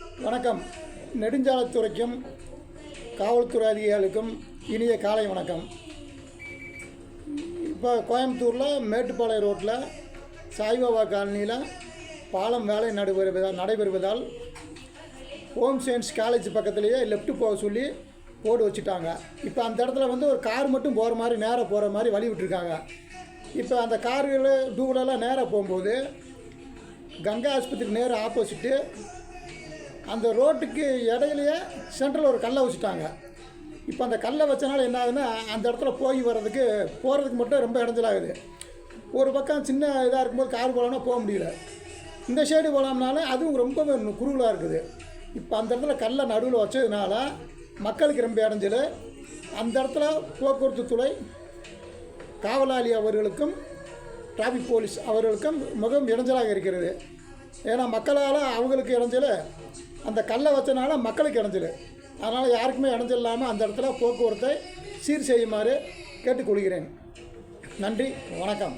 வணக்கம். நெடுஞ்சாலைத்துறைக்கும் காவல்துறை அதிகாரிகளுக்கும் இனிய காலை வணக்கம். இப்போ கோயம்புத்தூரில் மேட்டுப்பாளையம் ரோட்டில் சாய்பாபா காலனியில் பாலம் வேலை நடைபெறுவதால் ஹோம் சயின்ஸ் காலேஜ் பக்கத்துலேயே லெஃப்ட்டு போக சொல்லி போர்டு வச்சுட்டாங்க. இப்போ அந்த இடத்துல ஒரு கார் மட்டும் போகிற மாதிரி நேராக போகிற மாதிரி வழி விட்டுருக்காங்க. இப்போ அந்த கார்கள் டூவீலர்லாம் நேராக போகும்போது கங்கா ஆஸ்பத்திரிக்கு நேராக ஆப்போசிட்டு அந்த ரோட்டுக்கு இடையிலேயே சென்ட்ரல் ஒரு கல்லை வச்சுட்டாங்க. இப்போ அந்த கல்லை வச்சனால என்ன ஆகுதுன்னா, அந்த இடத்துல போகிறதுக்கு மட்டும் ரொம்ப இடைஞ்சலாகுது. ஒரு பக்கம் சின்ன இதாக இருக்கும்போது கார் போகலாம்னா போக முடியல, இந்த சைடு போகலாம்னாலும் அதுவும் ரொம்ப குறுகலாக இருக்குது. இப்போ அந்த இடத்துல கல்லை நடுவில் வச்சதுனால மக்களுக்கு ரொம்ப இடைஞ்சல். அந்த இடத்துல போக்குவரத்து துறை காவலாளி அவர்களுக்கும் டிராஃபிக் போலீஸ் அவர்களுக்கும் மிகவும் இடைஞ்சலாக இருக்கிறது. ஏன்னா மக்களால் அவங்களுக்கு இடைஞ்சல், அந்த கல்லை வச்சனால மக்களுக்கு இடைஞ்சல். அதனால் யாருக்குமே இடைஞ்சல் இல்லாமல் அந்த இடத்துல போக்குவரத்தை சீர் செய்யுமாறு கேட்டுக்கொள்கிறேன். நன்றி, வணக்கம்.